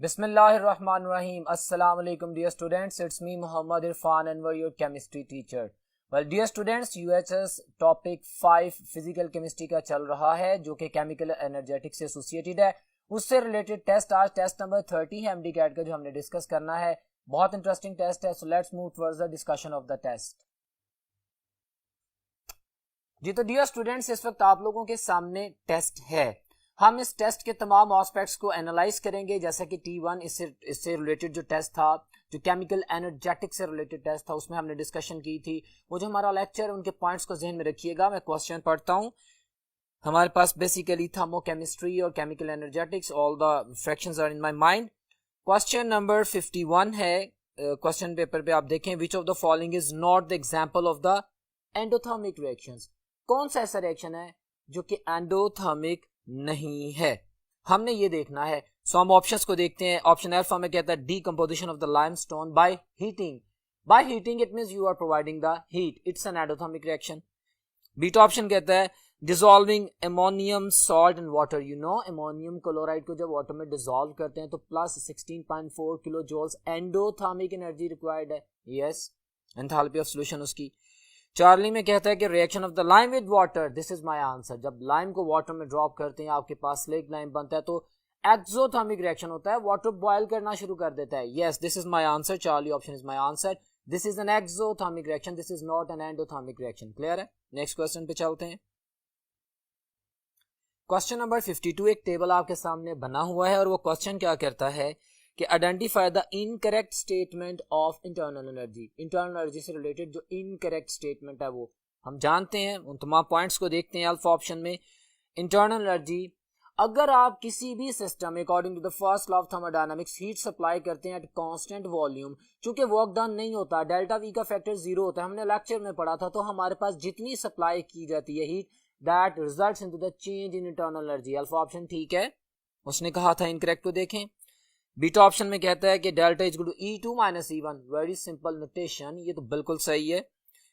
Bismillahirrahmanirrahim. Assalamu alaikum dear students. It's me Muhammad Irfan and we're your chemistry teacher. Well dear students, UHS topic 5 physical chemistry का चल रहा है जो कि chemical energetic से associated है. उससे related test आज test number 30 है MDCAT का जो हमने discuss करना है. बहुत interesting test है. So let's move towards the discussion of the test. जी तो डियर स्टूडेंट्स इस वक्त आप लोगों के सामने टेस्ट है. हम इस टेस्ट के तमाम एस्पेक्ट्स को एनालाइज करेंगे जैसा कि T1 इससे रिलेटेड जो टेस्ट था, जो केमिकल एनर्जेटिक से रिलेटेड टेस्ट था, उसमें हमने डिस्कशन की थी. वो जो हमारा लेक्चर है उनके पॉइंट्स को जहन में रखिएगा. मैं क्वेश्चन पढ़ता हूँ. हमारे पास बेसिकली थर्मोकेमिस्ट्री और chemical energetics, all the fractions are in my mind. Question number 51 है. क्वेश्चन पेपर पे आप देखें, which of the following is not the example of the endothermic reactions. कौन सा ऐसा रिएक्शन है जो कि एंडोथर्मिक नहीं है, हमने ये देखना है. सो हम ऑप्शंस को देखते हैं. ऑप्शन अल्फा में कहता है decomposition of the limestone by heating. By heating it means you are providing the heat, it's an endothermic reaction. Beta option कहता है dissolving ammonium salt in water. You know ammonium chloride को जब water में dissolve करते हैं तो plus 16.4 kilojoules endothermic energy required है. Yes, enthalpy of solution उसकी. चार्ली में कहता है कि reaction of the lime with water, this is my answer. जब लाइम को वाटर में ड्रॉप करते हैं, आपके पास स्लेट लाइम बनता है, तो एक्सोथर्मिक रिएक्शन होता है, वाटर बॉयल करना शुरू कर देता है. Yes, this is my answer. Charlie option is my answer. This is an exothermic reaction, this is not an endothermic reaction. Clear है? नेक्स्ट क्वेश्चन पे चलते हैं. Question number 52. एक टेबल आपके सामने बना हुआ है और वो क्वेश्चन क्या करता है कि identify the incorrect statement of internal energy. Internal energy से रिलेटेड जो इनकरेक्ट स्टेटमेंट है वो हम जानते हैं. उन तमाम पॉइंट्स को देखते हैं. अल्फा ऑप्शन में इंटरनल एनर्जी, अगर आप किसी भी system according to the first law of thermodynamics heat supply करते हैं एट कांस्टेंट वॉल्यूम, चूंकि वर्क डन नहीं होता, डेल्टा वी का फैक्टर 0 होता है, हमने लेक्चर में पढ़ा था, तो हमारे पास जितनी सप्लाई की जाती है heat that results into the change in internal energy. Alpha option ठीक है, उसने कहा था. इनकरेक्ट को देखें. बीटा ऑप्शन में कहता है कि delta is equal to E2 minus E1. Very simple notation, ये तो बिल्कुल सही है.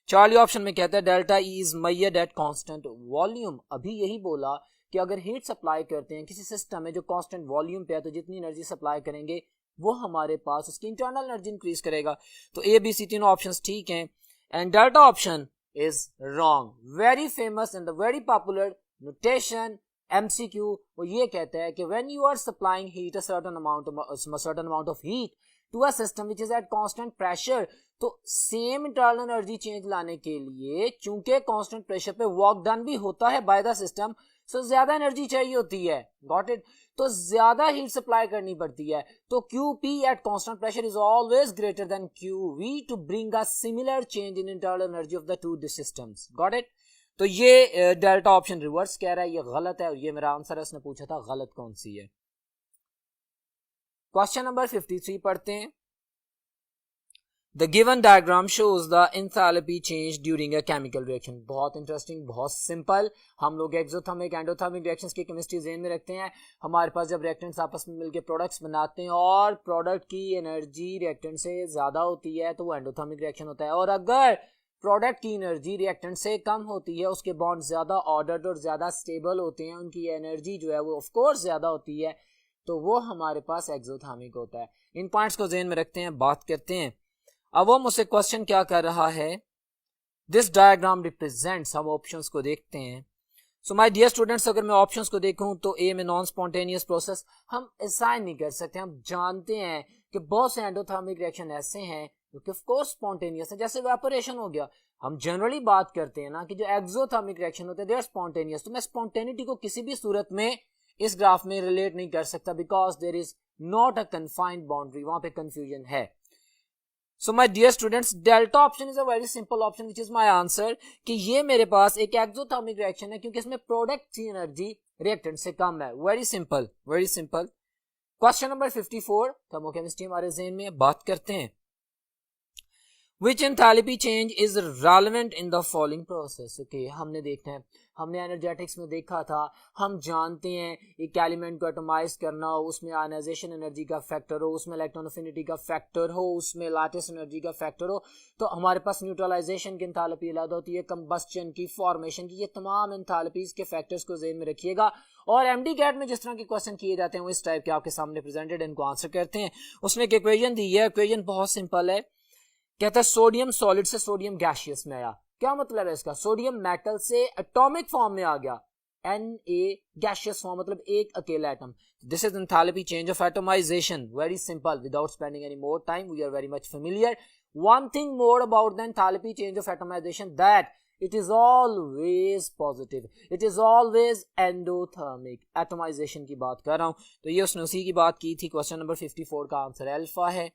चार्ली ऑप्शन में कहता है delta E is measured eight constant volume. अभी यही बोला कि अगर हीट सप्लाई करते हैं किसी सिस्टम में जो कांस्टेंट वॉल्यूम पे है, तो जितनी एनर्जी सप्लाई करेंगे वो हमारे पास उसकी इंटरनल एनर्जी इंक्रीज करेगा. तो ए बी सी तीनों ऑप्शंस ठीक हैं and delta option is wrong. Very famous and the very popular notation MCQ वो ये कहता है कि when you are supplying heat a certain amount of heat to a system which is at constant pressure, तो same internal energy change लाने के लिए चूंकि कांस्टेंट प्रेशर पे वर्क डन भी होता है बाय द सिस्टम, सो ज्यादा एनर्जी चाहिए होती है. Got it? तो ज्यादा हीट सप्लाई करनी पड़ती है. तो QP at constant pressure is always greater than QV to bring a similar change in internal energy of the two systems. Got it? तो ये डेल्टा ऑप्शन रिवर्स कह रहा है, ये गलत है और ये मेरा आंसर है. उसने पूछा था गलत कौन सी है. क्वेश्चन नंबर 53 पढ़ते हैं. The given diagram shows the enthalpy change during a chemical reaction. बहुत इंटरेस्टिंग, बहुत सिंपल. हम लोग एक्सोथर्मिक एंडोथर्मिक रिएक्शंस की केमिस्ट्री ज़हन में रखते हैं. हमारे पास जब रिएक्टेंट्स आपस में मिलकर प्रोडक्ट्स बनाते हैं और प्रोडक्ट की एनर्जी रिएक्टेंट से ज्यादा होती है तो वो एंडोथर्मिक रिएक्शन होता है. और अगर प्रोडक्ट की एनर्जी रिएक्टेंट से कम होती है, उसके बॉन्ड ज्यादा ऑर्डर्ड और ज्यादा स्टेबल होते हैं, उनकी एनर्जी जो है वो ऑफ कोर्स ज्यादा होती है, तो वो हमारे पास एक्सोथर्मिक होता है. इन पॉइंट्स को ध्यान में रखते हैं, बात करते हैं. अब वो मुझसे क्वेश्चन क्या कर रहा है, दिस डायग्राम रिप्रेजेंट्स. हम ऑप्शंस को देखते हैं. सो माय डियर स्टूडेंट्स, अगर मैं ऑप्शंस को देखूं तो ए में नॉन स्पॉन्टेनियस प्रोसेस हम असाइन नहीं कर सकते. हम जानते हैं कि बहुत से एंडोथर्मिक रिएक्शन ऐसे हैं जो कि ऑफ कोर्स स्पॉन्टेनियस है, जैसे वेपोरेशन हो गया. हम जनरली बात करते हैं ना कि जो एक्सोथर्मिक रिएक्शन होते हैं दे आर स्पॉन्टेनियस. तो मैं स्पॉन्टेनिटी को किसी भी सूरत में इस ग्राफ में रिलेट नहीं कर सकता because there is not a confined boundary. वहां पे कंफ्यूजन है. So my dear students, delta option is a very simple option which is my answer, कि ये मेरे पास एक एक्सोथर्मिक रिएक्शन है क्योंकि इसमें प्रोडक्ट की एनर्जी रिएक्टेंट से कम है. Very simple, very simple. Question number 54 thermochemistry हमारे ज़हन में. बात करते हैं. Which enthalpy change is relevant in the following process? Okay, हमने देखना है, हमने एनर्जेटिक्स में देखा था, हम जानते हैं एक एलिमेंट को एटोमाइज करना हो, उसमें आयनाइजेशन एनर्जी का फैक्टर हो, उसमें इलेक्ट्रॉन अफिनिटी का फैक्टर हो, उसमें लैटिस एनर्जी का फैक्टर हो, तो हमारे पास न्यूट्रलाइजेशन की एंथैल्पी अलग होती है, कंबस्शन की, फॉर्मेशन की, ये तमाम एंथैल्पीज के फैक्टर्स को ज़हन में रखिएगा। और एमडी कैट में जिस तरह के क्वेश्चन किए जाते हैं वो इस टाइप के आपके सामने प्रेजेंटेड, इनको आंसर करते हैं। उसने एक इक्वेशन दी है, इक्वेशन बहुत सिंपल है, कहता है सोडियम सॉलिड से सोडियम गैसियस में आया। क्या मतलब है इसका? सोडियम मेटल से एटॉमिक फॉर्म में आ गया, Na गैसियस फॉर्म, मतलब एक अकेला atom. This is enthalpy change of atomization, very simple, without spending any more time, we are very much familiar. One thing more about the enthalpy change of atomization, that it is always positive, it is always endothermic। Atomization की बात कर रहा हूं, तो ये उसने उसी की बात की थी। क्वेश्चन नंबर 54 का आंसर अल्फा है।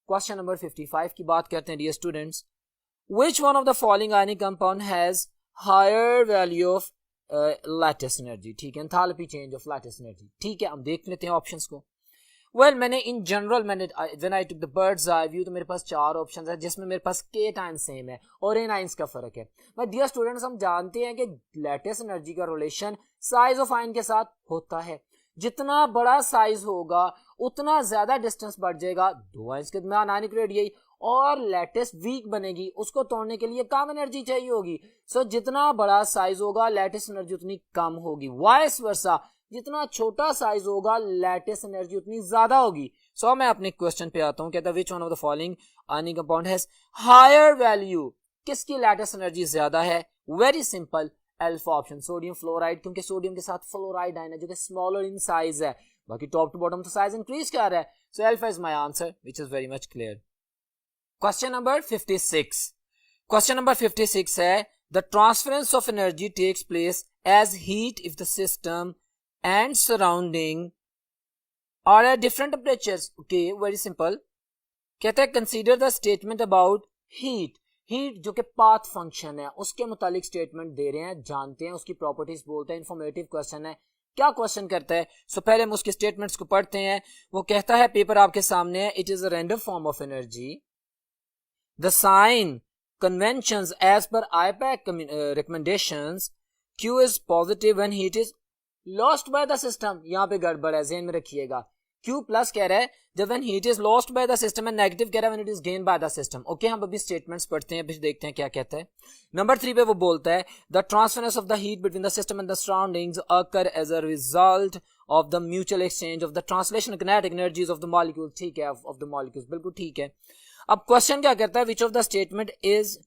क्वेश्चन नंबर 55 की बात करते हैं dear students. Which one of the following ionic compound has higher value of lattice energy? ठीक है, enthalpy change of lattice energy। ठीक है, हम देख लेते हैं ऑप्शंस को। वेल मैंने in general when I took the birds eye view, तो मेरे पास 4 ऑप्शंस है, जिसमें मेरे पास के टाइम सेम है और एन आइंस का फर्क है। बट डियर स्टूडेंट्स, हम जानते हैं कि लैटिस एनर्जी का रिलेशन साइज ऑफ आयन के साथ होता है। जितना बड़ा साइज होगा उतना ज्यादा डिस्टेंस बढ़ जाएगा दो आयंस के दरमियान आयनिक रेडियस, और लैटिस वीक बनेगी, उसको तोड़ने के लिए कम एनर्जी चाहिए होगी। सो जितना बड़ा साइज होगा लैटिस एनर्जी उतनी कम होगी, वाइस वर्सा जितना छोटा साइज होगा लैटिस एनर्जी उतनी ज्यादा होगी। सो मैं अपने क्वेश्चन पे आता हूं, कहता है which one of the following ionic compound has higher value, किसकी लैटिस एनर्जी ज्यादा है? Very simple, alpha option, sodium fluoride, क्योंकि सोडियम के साथ फ्लोराइड आयन है जो कि स्मॉलर इन साइज है, बाकी टॉप टू बॉटम तो साइज इंक्रीज कर रहा है। So alpha is my answer, which is very much clear. Question number 56, question number 56 है the transference of energy takes place as heat if the system and surrounding are at different temperatures. Okay, very simple, कहता है consider the statement about heat. Heat जो कि path function है उसके मुतालिक statement दे रहे हैं, जानते हैं उसकी प्रॉपर्टीज, बोलते हैं इंफॉर्मेटिव क्वेश्चन है। क्या क्वेश्चन करता है? सो पहले हम उसके स्टेटमेंट्स को पढ़ते हैं। वो कहता है, पेपर आपके सामने है, it is a random form of energy, the sign conventions as per IUPAC recommendations, Q is positive when heat is lost by the system. यहां पे गड़बड़ है, ध्यान में रखिएगा। Q प्लस कह रहा है जब when heat is lost by the system, and negative कह रहा है when it is gain by the system. Okay, हम अभी स्टेटमेंट्स पढ़ते हैं, फिर देखते हैं क्या कहता है। नंबर 3 पे वो बोलता है the transference of the heat between the system and the surroundings occur as a result of the mutual exchange of the translation kinetic energies of the molecule. ठीक है, ऑफ द मॉलिक्यूल्स, बिल्कुल ठीक है। अब क्वेश्चन क्या कहता है? विच of the statement is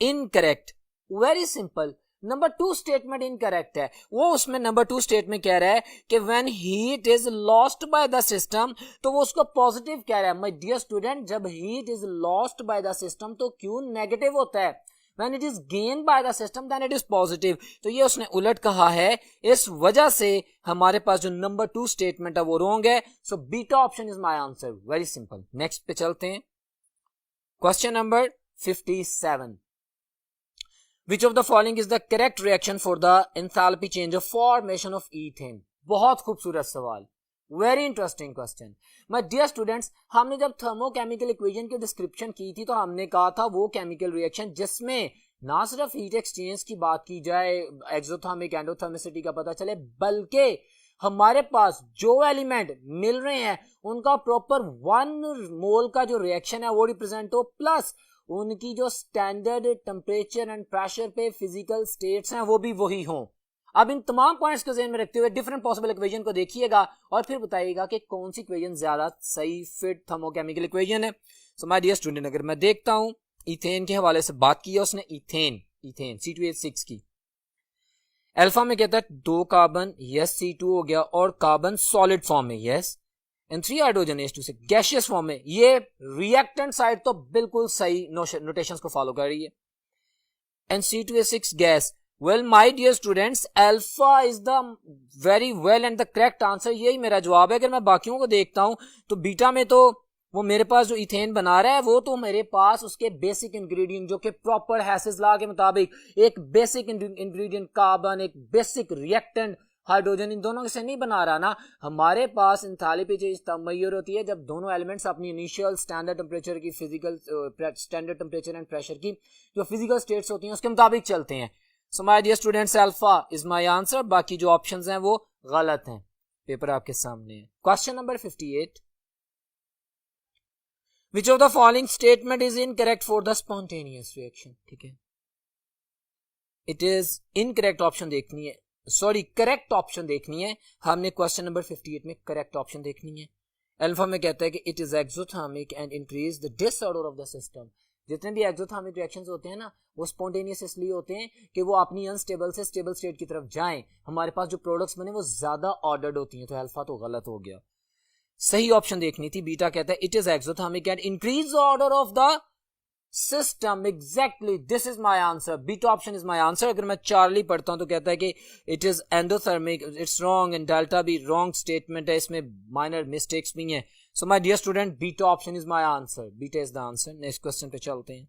incorrect? Very simple, number 2 statement incorrect है। वो उसमें नंबर 2 स्टेटमेंट कह रहा है कि when heat is lost by the system, तो वो उसको पॉजिटिव कह रहा है। माय डियर स्टूडेंट, जब heat is lost by the system तो क्यों नेगेटिव होता है? When it is gain by the system then it is positive. तो ये उसने उलट कहा है, इस वजह से हमारे पास जो नंबर 2 स्टेटमेंट है वो रॉन्ग है। So beta option is my answer, very simple. Next पे चलते हैं, question number 57, Which of the following is the correct reaction for the enthalpy change of formation of ethane? बहुत खूबसूरत सवाल, very interesting question. My dear students, हमने जब thermochemical equation की description की थी तो हमने कहा था वो केमिकल रिएक्शन जिसमें ना सिर्फ हीट एक्सचेंज की बात की जाए, एक्सोथर्मिक एंडोथर्मिसिटी का पता चले, बल्कि हमारे पास जो एलिमेंट मिल रहे हैं उनका प्रॉपर 1 मोल का जो रिएक्शन है वो रिप्रेजेंट हो, प्लस उनकी जो स्टैंडर्ड टेम्परेचर एंड प्रेशर पे फिजिकल स्टेट्स हैं वो भी वही हों। अब इन तमाम पॉइंट्स को ध्यान में रखते हुए डिफरेंट पॉसिबल इक्वेशन को देखिएगा और फिर बताइएगा कि कौन सी इक्वेशन ज्यादा सही फिट थर्मोकेमिकल इक्वेशन है। सो माय डियर स्टूडेंट, अगर मैं देखता हूं इथेन के हवाले से बात की है उसने, इथेन C2H6 की, अल्फा में कहता है 2 कार्बन, यस C2 हो गया, और कार्बन सॉलिड फॉर्म में, yes, and 3 hydrogen H2 gaseous form में। ये रिएक्टेंट साइड तो बिल्कुल सही नोटेशंस को फॉलो कर रही है। And C2H6 gas, well my dear students, alpha is the very well and the correct answer, यही मेरा जवाब है। अगर मैं बाकियों को देखता हूं तो बीटा में तो वो मेरे पास जो इथेन बना रहा है वो तो मेरे पास उसके बेसिक इंग्रेडिएंट जो कि प्रॉपर हैसेस लॉ के मुताबिक एक बेसिक इंग्रेडिएंट कार्बन, एक बेसिक रिएक्टेंट हाइड्रोजन इन दोनों से नहीं बना रहा ना, हमारे पास एंथैल्पी चेंज तब मैयर होती है जब दोनों एलिमेंट्स अपनी इनिशियल स्टैंडर्ड टेम्परेचर की physical standard temperature and pressure की जो फिजिकल स्टेट्स होती हैं उसके मुताबिक चलते हैं। So my dear students, alpha is my answer, बाकी जो ऑप्शंस हैं वो गलत हैं। पेपर आपके सामने है। Question number 58, which of the following statement is incorrect for the spontaneous reaction. ठीक है, इट इज इनकरेक्ट ऑप्शन देखनी है, सॉरी करेक्ट ऑप्शन देखनी है हमने। क्वेश्चन नंबर 58 में करेक्ट ऑप्शन देखनी है। अल्फा में कहता है कि it is exothermic and increase the disorder of the system. जितने भी एक्सोथर्मिक रिएक्शंस होते हैं ना वो स्पॉन्टेनियस इसलिए होते हैं कि वो अपनी अनस्टेबल से स्टेबल स्टेट की तरफ जाएं, हमारे पास जो प्रोडक्ट्स बने वो ज्यादा ऑर्डर्ड होती हैं। तो अल्फा तो गलत हो गया, सही ऑप्शन देखनी थी। बीटा कहता है it is exothermic and increase order of the system. Exactly this is my answer, beta option is my answer. अगर मैं चार्ली पढ़ता हूं तो कहता है कि it is endothermic, it's wrong and delta भी रॉन्ग स्टेटमेंट है, इसमें माइनर मिस्टेक्स भी हैं। So my dear student, beta option is my answer, beta is the answer. Next question पे चलते हैं।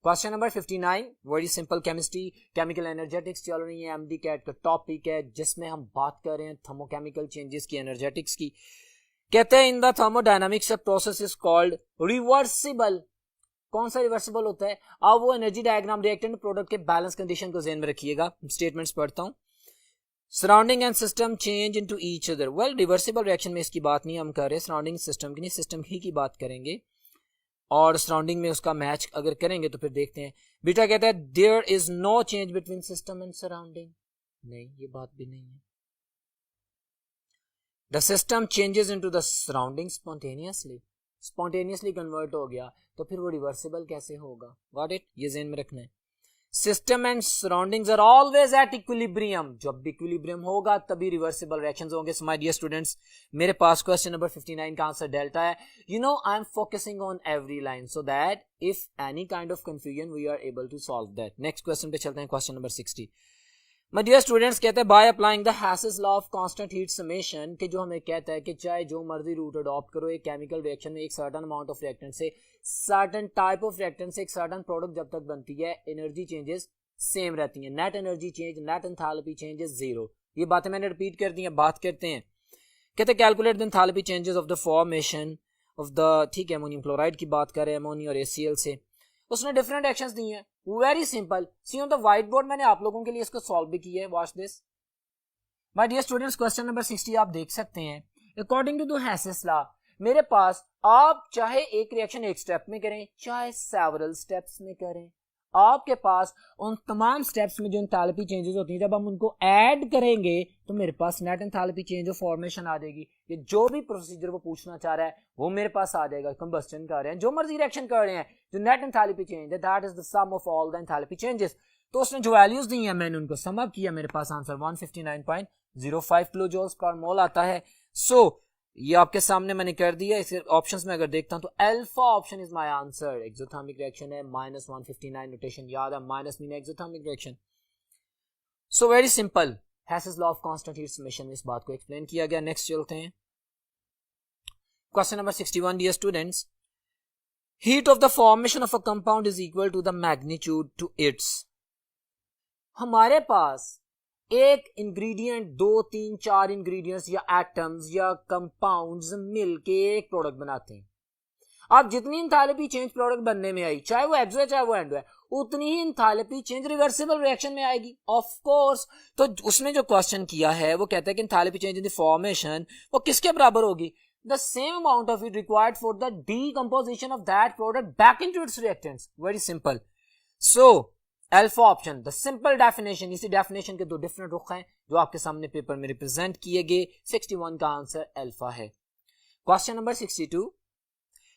Question number 59, very simple, chemistry chemical energetics चल रही है, एमडी कैट का टॉपिक है जिसमें हम बात कर रहे हैं थर्मोकेमिकल चेंजेस की, एनर्जेटिक्स की। कहते हैं in the thermodynamics a process is called reversible. कौन सा रिवर्सिबल होता है? अब वो एनर्जी डायग्राम रिएक्टेंट प्रोडक्ट के बैलेंस कंडीशन को ध्यान में रखिएगा। स्टेटमेंट्स पढ़ता हूं। Surrounding and system change into each other. Well, reversible reaction में इसकी बात नहीं हम कर रहे, सराउंडिंग सिस्टम की नहीं, सिस्टम ही की बात करेंगे और सराउंडिंग में उसका मैच अगर करेंगे तो फिर देखते हैं। बीटा कहता है there is no change between system and surrounding. नहीं, ये बात भी नहीं है। The system changes into the surrounding spontaneously, spontaneously convert हो गया तो फिर वो रिवर्सिबल कैसे होगा? गॉट इट, ये ज़हन में रखना है। System and surroundings are always at equilibrium. जब भी इक्विलिब्रियम होगा तभी रिवर्सिबल रिएक्शंस होंगे। सो माय डियर स्टूडेंट्स, मेरे पास क्वेश्चन नंबर 59 का आंसर डेल्टा है। You know, I am focusing on every line so that if any kind of confusion we are able to solve that. Next question पे चलते हैं, question number 60। My dear students, कहते हैं by applying the Hess's law of constant heat summation, कि जो हमें कहता है कि चाहे जो मर्जी रूट अडॉप्ट करो एक केमिकल रिएक्शन में, एक सर्टेन अमाउंट ऑफ रिएक्टेंट से, सर्टेन टाइप ऑफ रिएक्टेंट से एक सर्टेन प्रोडक्ट जब तक बनती है, एनर्जी चेंजेस सेम रहती हैं। Net energy change, net enthalpy changes zero. ये बातें मैंने रिपीट कर दी हैं। बात करते हैं, कहते हैं calculate the enthalpy changes of the formation of the, ठीक है, अमोनियम क्लोराइड की बात करें, अमोनिया और HCl से। उसने डिफरेंट एक्शंस दी हैं, very simple. See on the whiteboard, मैंने आप लोगों के लिए इसको सॉल्व भी किया है। Watch this my dear students, question number 60 आप देख सकते हैं। According to the Hess's law, मेरे पास आप चाहे एक रिएक्शन एक स्टेप में करें चाहे सेवरल स्टेप्स में करें, आपके पास उन तमाम स्टेप्स में जो एंथैल्पी चेंजेस होती हैं, जब हम उनको ऐड करेंगे तो मेरे पास net enthalpy change of formation आ जाएगी। ये जो भी प्रोसीजर वो पूछना चाह रहा है वो मेरे पास आ जाएगा। कंबस्टन कर रहे हैं, जो मर्जी रिएक्शन कर रहे हैं, जो नेट एंथैल्पी चेंज है that is the sum of all the enthalpy changes. तो उसने जो वैल्यूज दी हैं मैंने उनको सम अप किया, मेरे पास आंसर 159.05 किलोजूल्स पर मोल आता है। सो ये आपके सामने मैंने कर दिया। इस ऑप्शंस में अगर देखता हूं तो alpha option is my answer. Exothermic reaction है, -159 नोटेशन याद है, minus mean exothermic reaction. So very simple, हैसेस law of constant heat summation में इस बात को एक्सप्लेन किया गया। नेक्स्ट चलते हैं, question number 61 dear students. Heat of the formation of a compound is equal to the magnitude to its. हमारे पास एक इंग्रेडिएंट, 2, 3, 4 इंग्रेडिएंट्स या एटम्स या कंपाउंड्स मिलके एक प्रोडक्ट बनाते हैं। अब जितनी एंथैल्पी चेंज प्रोडक्ट बनने में आई, चाहे वो एक्सो है चाहे वो एंडो है, उतनी ही एंथैल्पी चेंज रिवर्सिबल रिएक्शन में आएगी ऑफ कोर्स। तो उसने जो क्वेश्चन किया है वो कहता है कि enthalpy change in the formation वो किसके बराबर होगी? The same amount of heat required for the decomposition of that product back into its reactants. Very simple. So alpha option, the simple definition. इसी डेफिनेशन के दो डिफरेंट रुख हैं जो आपके सामने पेपर में रिप्रेजेंट किए गए। 61 का आंसर अल्फा है। Question number 62,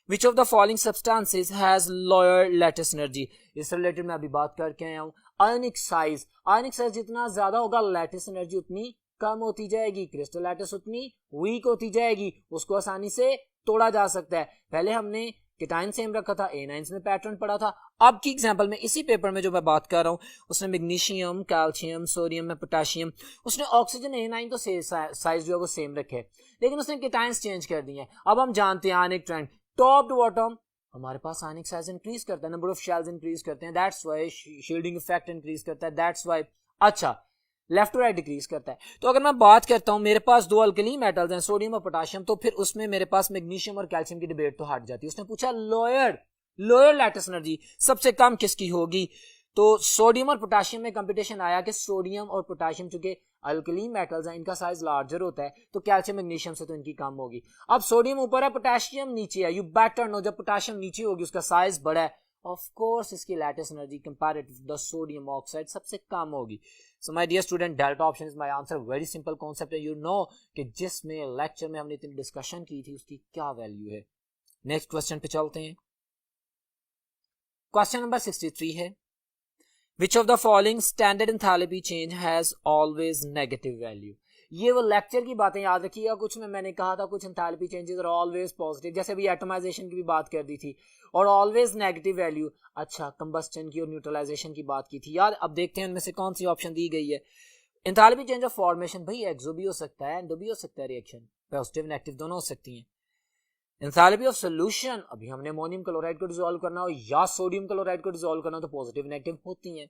which of the following substances has lower lattice energy. इस रिलेटेड मैं अभी बात करके आया हूं। आयनिक साइज, आयनिक साइज जितना ज्यादा होगा लैटिस एनर्जी उतनी कम होती जाएगी, क्रिस्टल लैटिस उतनी वीक होती जाएगी, उसको आसानी से तोड़ा जा सकता है। पहले हमने केटाइन सेम रखा था, एनाइंस में पैटर्न पड़ा था। अब की एग्जांपल में इसी पेपर में जो मैं बात कर रहा हूं, उसने मैग्नीशियम, कैल्शियम, सोडियम में पोटेशियम, उसने ऑक्सीजन एनाइन तो साइज जो है वो सेम रखे, लेकिन उसने केटाइंस चेंज कर दिए हैं। अब हम जानते हैं आयनिक ट्रेंड, टॉप टू बॉटम हमारे पास आयनिक साइज इंक्रीज करता है, नंबर ऑफ शेल्स इंक्रीज करते हैं, that's why shielding effect increase करता है, दैट्स व्हाई। अच्छा, लेफ्ट टू राइट डिक्रीज करता है। तो अगर मैं बात करता हूं मेरे पास दो अल्कली मेटल्स हैं, सोडियम और पोटेशियम, तो फिर उसमें मेरे पास मैग्नीशियम और कैल्शियम की डिबेट तो हट जाती है। उसने पूछा लोअर लैटिस एनर्जी सबसे कम किसकी होगी, तो सोडियम और पोटेशियम में कंपटीशन आया कि सोडियम और पोटेशियम चूंकि अल्कली मेटल्स हैं इनका साइज लार्जर होता है, तो कैल्शियम मैग्नीशियम से तो इनकी कम होगी। अब सोडियम ऊपर है, पोटेशियम नीचे है, यू बेटर नो जब पोटेशियम नीचे होगी उसका साइज बड़ा है, ऑफ कोर्स इसकी lattice energy comparative the sodium oxide सबसे कम होगी। So my dear student, delta option is my answer. Very simple concept है, यू नो कि जिसमें लेक्चर में हमने इतनी डिस्कशन की थी उसकी क्या वैल्यू है। नेक्स्ट क्वेश्चन पे चलते हैं। क्वेश्चन नंबर 63 है, Which of the following standard enthalpy change has always negative value? ये वो लेक्चर की बातें याद रखिएगा, कुछ में मैंने कहा था कुछ एंथैल्पी चेंजेस और ऑलवेज पॉजिटिव, जैसे अभी एटमाइजेशन की भी बात कर दी थी, और ऑलवेज नेगेटिव वैल्यू, अच्छा कंबस्टन की और न्यूट्रलाइजेशन की बात की थी यार। अब देखते हैं उनमें से कौन सी ऑप्शन दी गई है। एंथैल्पी चेंज ऑफ फॉर्मेशन, भाई एक्सो भी हो सकता है एंडो भी हो सकता है, रिएक्शन पॉजिटिव नेगेटिव दोनों हो सकती हैं। एंथैल्पी ऑफ सॉल्यूशन, अभी हमने अमोनियम क्लोराइड को डिसॉल्व करना हो या सोडियम क्लोराइड को डिसॉल्व करना हो तो पॉजिटिव नेगेटिव होती हैं।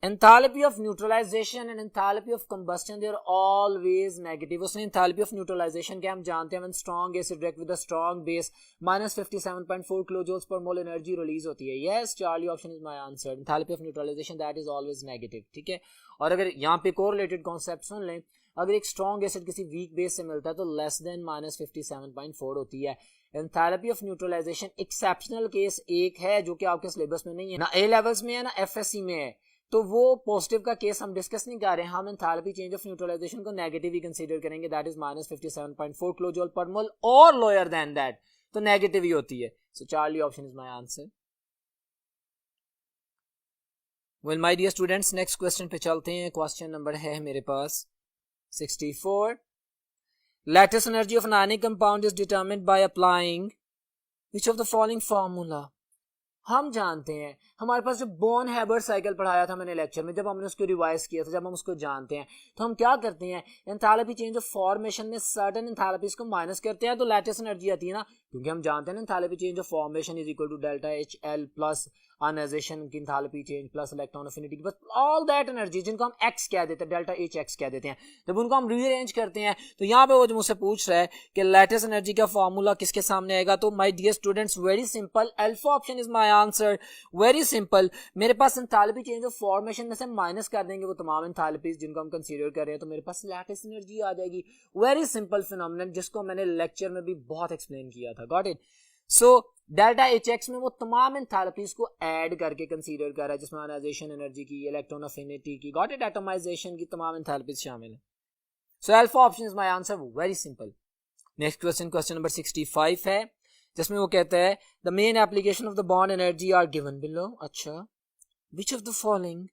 Enthalpy of neutralization and enthalpy of combustion, they are always negative. उसने enthalpy of neutralization क्या हम जानते हैं, when strong acid react with a strong base, minus 57.4 kilojoules per mole energy release होती है। Yes, Charlie option is my answer. Enthalpy of neutralization that is always negative, ठीक है। और अगर यहाँ पे correlated concept सुन लें, अगर एक strong acid किसी weak base से मिलता है तो less than minus 57.4 होती है। Enthalpy of neutralization exceptional case एक है जो कि आपके सिलेबस में नहीं है, ना ए लेवल्स में है ना एफएससी में है, तो वो पॉजिटिव का केस हम डिस्कस नहीं कर रहे हैं। हम एंथैल्पी चेंज ऑफ न्यूट्रलाइजेशन को नेगेटिव ही कंसीडर करेंगे, that is minus 57.4 kilojoule per mole और लोअर देन दैट तो नेगेटिव ही होती है। So Charlie option is my answer. Well my dear students, next question पे चलते हैं। क्वेश्चन नंबर है मेरे पास 64। Lattice energy of an ionic compound is determined by applying which of the following formula. हम जानते हैं, हमारे पास जो बॉर्न हैबर्ट साइकिल पढ़ाया था मैंने लेक्चर में, जब हमने उसको रिवाइज किया था, जब हम उसको जानते हैं तो हम क्या करते हैं, एंथैल्पी चेंज ऑफ फॉर्मेशन में सर्टेन एंथैल्पीज को माइनस करते हैं तो लैटिस एनर्जी आती है ना, क्योंकि हम जानते हैं ना enthalpy change of formation is equal to delta H L plus ionisation की enthalpy change plus electron affinity की, बस ऑल दैट एनर्जी जिनको हम एक्स कह देते हैं, डेल्टा एच एक्स कह देते हैं, जब उनको हम रीअरेंज करते हैं तो यहाँ पे वो जो मुझसे पूछ रहा है कि लैटिस एनर्जी का फॉर्मूला किसके सामने आएगा, तो my dear students very simple, alpha option is my answer. Very simple, मेरे पास एंथैल्पी चेंज ऑफ फॉर्मेशन में से माइनस कर देंगे वो तमाम एंथैल्पीज जिनको हम कंसीडर कर रहे हैं, तो मेरे पास लैटिस एनर्जी आ जाएगी। वेरी सिंपल फिनोमेनन जिसको मैंने लेक्चर में भी बहुत एक्सप्लेन किया था, got it. So delta H x में वो तमाम एंथैल्पीज को ऐड करके कंसीडर कर रहा है जिसमें आयनाइजेशन एनर्जी की, इलेक्ट्रॉन अफिनिटी की, गॉट इट, एटमाइजेशन की तमाम एंथैल्पीज शामिल है। So alpha option is my answer, very simple. Next question, question number 65 है, जिसमें वो कहता है the main application of the bond energy are given below. अच्छा, which of the following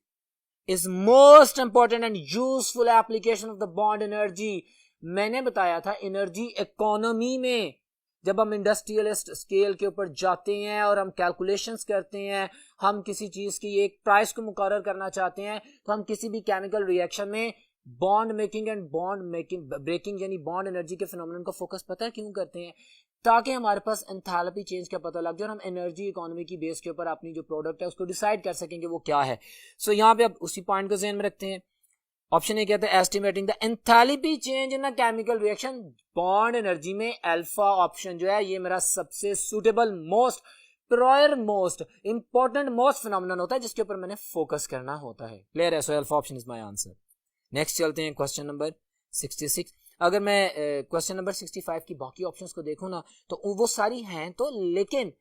is most important and useful application of the bond energy. मैंने बताया था energy economy में जब हम इंडस्ट्रियलिस्ट स्केल के ऊपर जाते हैं और हम कैलकुलेशंस करते हैं, हम किसी चीज की एक प्राइस को मुकर्रर करना चाहते हैं, तो हम किसी भी केमिकल रिएक्शन में bond making and bond making breaking यानी बॉन्ड एनर्जी के फिनोमेनन का फोकस पता है क्यों करते हैं, ताकि हमारे पास एंथैल्पी चेंज का पता लग जाए और हम एनर्जी इकोनॉमी की बेस के ऊपर अपनी जो प्रोडक्ट है उसको डिसाइड कर सकेंगे वो क्या है। सो यहाँ पे अब उसी पॉइंट को ध्यान में रखते हैं। ऑप्शन ए कहते हैं estimating the enthalpy change in a chemical reaction bond energy में। अल्फा ऑप्शन जो है ये मेरा सबसे suitable, most prior, most important, most phenomenon होता है जिसके ऊपर मैंने फोकस करना होता है। क्लियर है? So alpha option is my answer. Next चलते हैं क्वेश्चन नंबर 66। अगर मैं क्वेश्चन नंबर 65 की बाकी ऑप्शंस को देखूं ना तो वो सारी हैं, तो लेकिन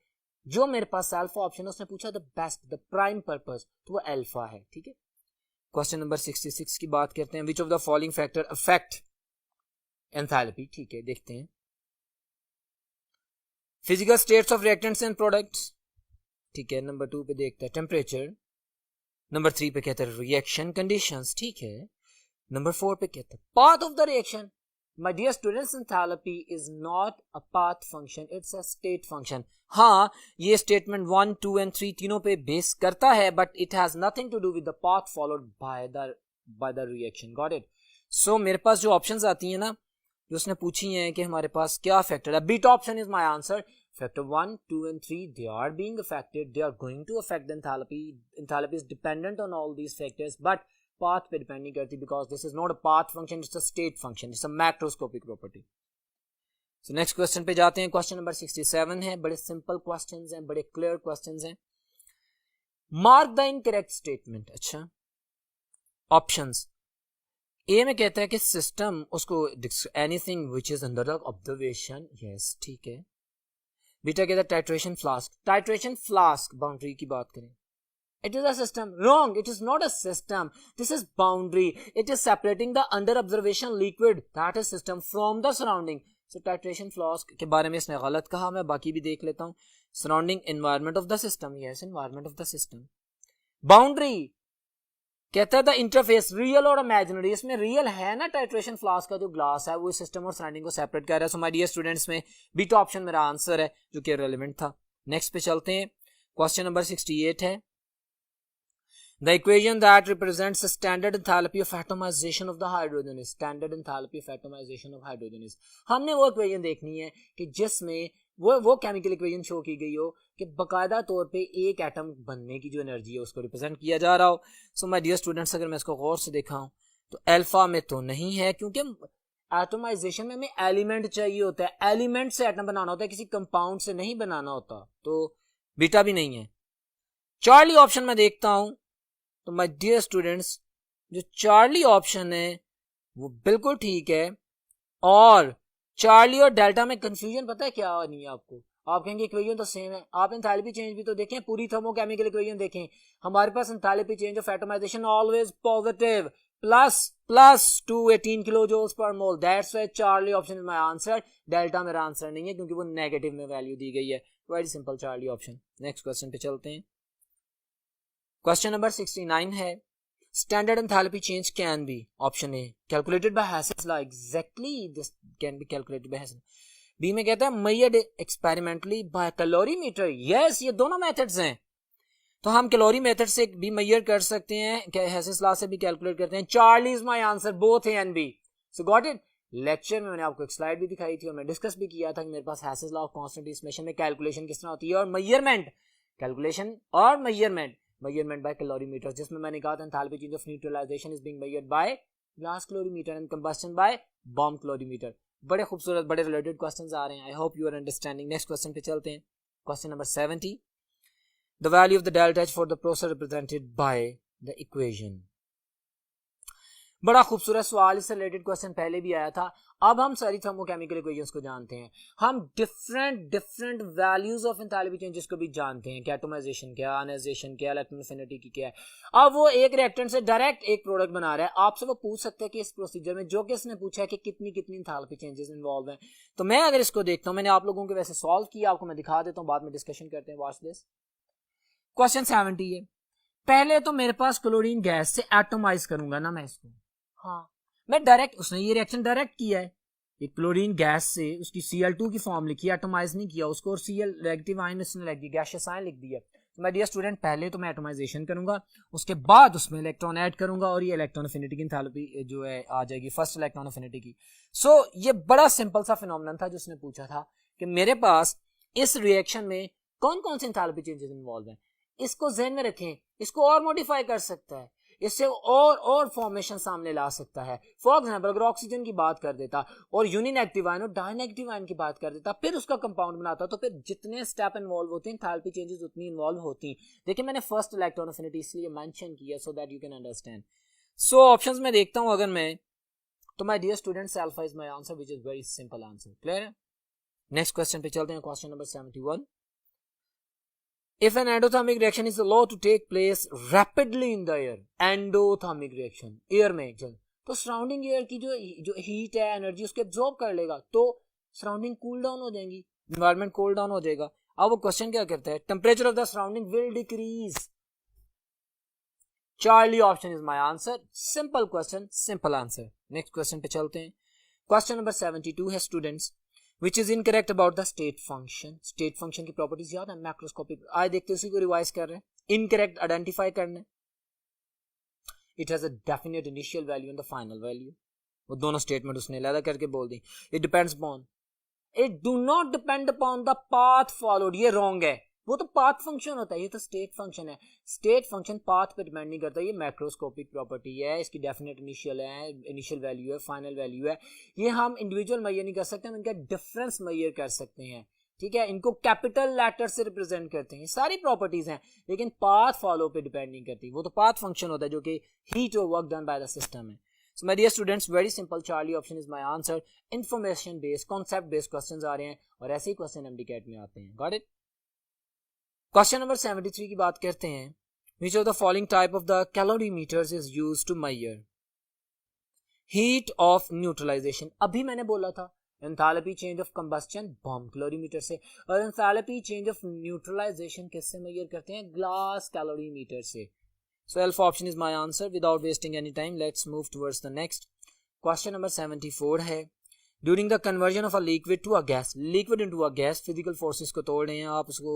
जो मेरे पास अल्फा ऑप्शन है उसने पूछा the best, the prime purpose, तो वो अल्फा है, ठीक है। क्वेश्चन नंबर 66 की बात करते हैं, विच of the following factor affect enthalpy, ठीक है, देखते हैं। Physical states of reactants and products, ठीक है। नंबर 2 पे देखते हैं टेम्परेचर। नंबर 3 पे कहते हैं रिएक्शन कंडीशंस, ठीक है। नंबर 4 पे कहते हैं path of the reaction. My dear students, enthalpy is not a path function, it's a state function. हाँ, ये स्टेटमेंट 1, 2 एंड 3 तीनों पे बेस करता है, but it has nothing to do with the path followed by the reaction, got it. So मेरे पास जो options आती हैं ना, जो उसने पूछी हैं कि हमारे पास क्या फैक्टर है, beta option is my answer. Factor 1, 2 and 3 they are being affected, they are going to affect the enthalpy is dependent on all these factors, but path पे डिपेंड नहीं करती, because this is not a path function, it's a state function, it's a macroscopic property. So next question पे जाते हैं। Question number 67 है। बड़े simple questions हैं, बड़े क्लियर क्वेश्चंस हैं। Mark the incorrect statement. अच्छा, ऑप्शंस ए में कहता है कि सिस्टम उसको anything which is under the observation, yes ठीक है। बीटा कहता है titration flask, titration flask boundary की बात करें, it is a system, wrong, it is not a system, this is boundary, it is separating the under observation liquid, that is system, from the surrounding। so titration flask के बारे में इसने गलत कहा, मैं बाकी भी देख लेता हूं। surrounding environment of the system, yes environment of the system। boundary कहता है द इंटरफेस, रियल और इमेजिनरी, इसमें रियल है ना, टाइट्रेशन फ्लास्क का जो ग्लास है वो सिस्टम और सराउंडिंग को सेपरेट कर रहा है। सो माय डियर स्टूडेंट्स, में बीटा ऑप्शन मेरा आंसर है जो कि रेलेवेंट था। नेक्स्ट पे चलते हैं। क्वेश्चन नंबर 68 है। The equation that represents the standard enthalpy of atomization of the hydrogen is, standard enthalpy of atomization of hydrogen is, हमने वो इक्वेशन देखनी है कि जिसमें वो केमिकल इक्वेशन शो की गई हो कि बकायदा तौर पे एक एटम बनने की जो एनर्जी है उसको रिप्रेजेंट किया जा रहा हो। सो माय डियर स्टूडेंट्स, अगर मैं इसको गौर से देखा हूं तो अल्फा में तो नहीं है, क्योंकि एटोमाइजेशन में हमें एलिमेंट चाहिए होता है, एलिमेंट से एटम बनाना होता है, किसी कंपाउंड से नहीं बनाना होता। तो बीटा भी नहीं है। चार्ली ऑप्शन में देखता हूं तो माय डियर स्टूडेंट्स, जो चार्ली ऑप्शन है वो बिल्कुल ठीक है। और चार्ली और डेल्टा में कंफ्यूजन पता है क्या नहीं है आपको, आप कहेंगे इक्वेशन तो सेम है। आप एंथैल्पी चेंज भी तो देखें, पूरी थर्मोकेमिकल इक्वेशन देखें, हमारे पास enthalpy change of atomisation always positive, plus 218 kilo joules per mole, that's why Charlie option is my answer. Delta मेरा आंसर नहीं है क्योंकि वो नेगेटिव में वैल्यू दी गई है। Very simple, Charlie option. Next question पे चलते हैं। क्वेश्चन नंबर 69 है। Standard enthalpy change can be, option A, calculated by Hassels law, exactly this can be calculated by Hassels। B में कहता है measured experimentally by calorimeter, yes ये दोनों methods हैं, तो हम कैलोरी मेथड से भी मेजर कर सकते हैं, Hassels law से भी कैलकुलेट करते हैं। Charlie is my answer, both A and B. So got it. Lecture में मैंने आपको एक स्लाइड भी दिखाई थी और मैं डिस्कस भी किया था कि मेरे पास Hassels law of constant distribution में कैलकुलेशन किस तरह होती है और मेजरमेंट, कैलकुलेशन और मेजरमेंट by calorimeter, जिसमें मैंने कहा था enthalpy change of neutralization is being measured by glass calorimeter and combustion by bomb calorimeter। बड़े खूबसूरत, बड़े रिलेटेड क्वेश्चंस आ रहे हैं। I hope you are understanding. Next question पे चलते हैं। Question number 70, the value of the delta H for the process represented by the equation. बड़ा खूबसूरत सवाल, इससे रिलेटेड क्वेश्चन पहले भी आया था। अब हम सारी थर्मोकेमिकल इक्वेशंस को जानते हैं, हम different values of enthalpy changes को भी जानते हैं कि एटोमाइजेशन क्या, आयनाइजेशन क्या, इलेक्ट्रॉन एफिनिटी की क्या है। अब वो एक रिएक्टेंट से डायरेक्ट एक प्रोडक्ट बना रहा है, आपसे वो पूछ सकते हैं कि इस प्रोसीजर में जो कि इसने पूछा है कि कितनी एंथैल्पी चेंजेस इन्वॉल्व हैं। तो मैं अगर इसको देखता हूं, मैंने आप लोगों के वैसे सॉल्व किया, आपको मैं दिखा देता हूं, बाद में डिस्कशन करते हैं। Watch this. क्वेश्चन 70 है। पहले तो मेरे पास क्लोरीन गैस से एटोमाइज करूंगा ना मैं इसको, हाँ मैं डायरेक्ट, उसने ये रिएक्शन डायरेक्ट किया है, एक क्लोरीन गैस से उसकी Cl2 की फॉर्म लिखी है, एटोमाइज नहीं किया उसको, और Cl नेगेटिव आयन इसने लिख दिया, गैसियस आयन लिख दिया। तो माय डियर स्टूडेंट, पहले तो मैं एटोमाइजेशन करूंगा, उसके बाद उसमें इलेक्ट्रॉन ऐड करूंगा और ये इलेक्ट्रॉन एफिनिटी की एंथैल्पी जो है आ जाएगी, फर्स्ट इलेक्ट्रॉन एफिनिटी की। सो ये बड़ा सिंपल सा फिनोमेनन था जो उसने पूछा था कि मेरे पास इस रिएक्शन में कौन कौन से एंथैल्पी चेंजेस इन्वॉल्व हैं। इसको ज़हन में रखें, इसको और मॉडिफाई कर सकता है, इससे और फॉर्मेशन सामने ला सकता है। फॉर एग्जांपल अगर ऑक्सीजन की बात कर देता और यूनिनेगेटिव आयन और डायनेगेटिव आयन की बात कर देता, फिर उसका कंपाउंड बनाता, तो फिर जितने स्टेप इन्वॉल्व होते हैं, एंथैल्पी चेंजेस उतनी इन्वॉल्व होती हैं। देखिए मैंने फर्स्ट इलेक्ट्रॉन एफिनिटी इसलिए मेंशन किया so that you can understand. So options में देखता हूं अगर मैं, तो my dear students, alpha is my answer, which is very simple answer. Clear है। नेक्स्ट क्वेश्चन पे चलते हैं। Question number 71, if an endothermic reaction is allowed to take place rapidly in the air, endothermic reaction air में चल, तो surrounding air की जो heat है, एनर्जी उसके एब्जॉर्ब कर लेगा, तो सराउंडिंग कूल डाउन हो जाएंगी, एनवायरनमेंट कूल डाउन हो जाएगा। अब वो क्वेश्चन क्या करता है, temperature of the surrounding will decrease. Charlie option is my answer, simple question, simple answer. Next question पे चलते हैं। क्वेश्चन नंबर 72 है students, which is incorrect about the state function। state function की प्रॉपर्टीज याद है, मैक्रोस्कोपिक, आज देखते हैं, उसी को रिवाइज कर रहे हैं। incorrect आइडेंटिफाई करना है, it has a definite initial value and the final value, वो दोनों स्टेटमेंट उसने अलग करके बोल दी। it depends upon, it do not depend upon the path followed, ये रॉन्ग है, वो तो पाथ फंक्शन होता है, ये तो स्टेट फंक्शन है। स्टेट फंक्शन पाथ पे डिपेंड नहीं करता, ये मैक्रोस्कोपिक प्रॉपर्टी है, इसकी डेफिनेट इनिशियल है, इनिशियल वैल्यू है, फाइनल वैल्यू है। ये हम इंडिविजुअल मेजर नहीं कर सकते, हम इनका डिफरेंस मेजर कर सकते हैं, ठीक है। इनको कैपिटल लेटर से रिप्रेजेंट करते हैं, सारी प्रॉपर्टीज हैं, लेकिन पाथ फॉलो पे डिपेंड नहीं करती, वो तो पाथ फंक्शन होता है जो कि हीट और work done by the system है। So my dear students, very simple, Charlie option is my answer. Information based, concept based questions आ रहे हैं और ऐसे ही क्वेश्चन MDCAT में आते हैं। Got it? क्वेश्चन नंबर 73 की बात करते हैं। Which of the following type of the calorimeters is used to measure heat of neutralization? अभी मैंने बोला था enthalpy change of combustion bomb calorimeter से, और एंथैल्पी चेंज ऑफ न्यूट्रलाइजेशन किससे मेजर करते हैं? ग्लास कैलोरीमीटर से। So alpha option is my answer. Without wasting any time, let's move towards the next. Question number 74 है, during the conversion of a liquid to a gas, liquid into a gas, physical forces को तोड़ रहे हैं आप, उसको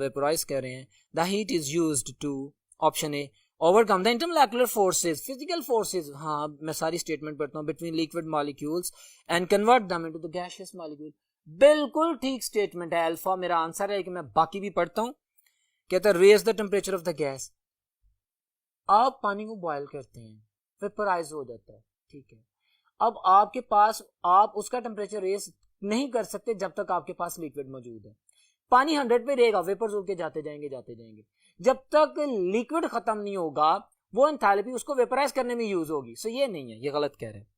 vaporize कर रहे हैं, the heat is used to, option A, overcome the intermolecular forces, physical forces, हाँ मैं सारी statement पढ़ता हूँ, between liquid molecules and convert them into the gaseous molecule। बिल्कुल ठीक statement है, अल्फा मेरा आंसर है, कि मैं बाकी भी पढ़ता हूँ। कहता है raise the temperature of the gas, आप पानी को बॉयल करते हैं, वेपराइज हो जाता है, ठीक है। अब आपके पास, आप उसका टेम्परेचर रेज नहीं कर सकते जब तक आपके पास लिक्विड मौजूद है। पानी 100 पे रहेगा, वेपर्स उड़ के जाते जाएंगे जाते जाएंगे, जब तक लिक्विड खत्म नहीं होगा वो एंथैल्पी उसको वेपराइज करने में यूज होगी। सो ये नहीं है, ये गलत कह रहे हैं।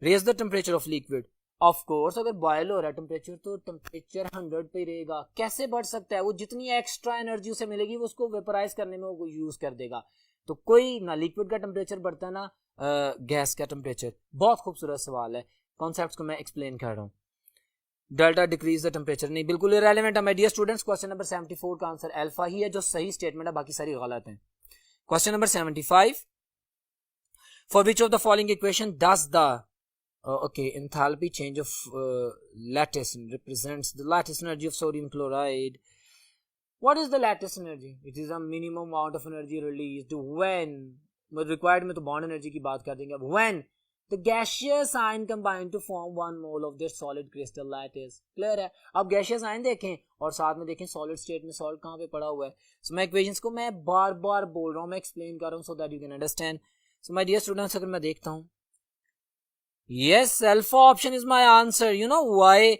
Raise the temperature of liquid, of course अगर बॉयल हो रहा है टेम्परेचर तो टेम्परेचर 100 पे रहेगा, कैसे बढ़ सकता है? वो जितनी एक्स्ट्रा एनर्जी उसे मिलेगी वो उसको वेपराइज करने में वो यूज कर देगा। तो कोई ना लिक्विड का टेम्परेचर बढ़ता है ना गैस का टेम्परेचर। बहुत खूबसूरत सवाल है, कॉन्सेप्ट्स को मैं एक्सप्लेन कर रहा हूँ। डेल्टा डिक्रीज द टेम्परेचर, नहीं, बिल्कुल इररिलेवेंट है my dear students. Question number 74 का आंसर अल्फा ही है, जो सही स्टेटमेंट है, बाकी सारी गलत है। Question number 75, for which of the following equation does the enthalpy change of lattice represents the lattice energy of sodium chloride. What is the lattice energy? It is a minimum amount of energy released when, required में तो bond energy की बात कर देंगे अब, when the gaseous ion combine to form 1 mole of their solid crystal lattice. Clear है? अब gaseous ion देखें और साथ में देखें solid state में salt कहाँ पे पड़ा हुआ है। So मैं equations को मैं बार बार बोल रहा हूँ, मैं explain कर रहा हूँ so that you can understand. So my dear students, अगर मैं देखता हूँ, yes, alpha option is my answer. You know why?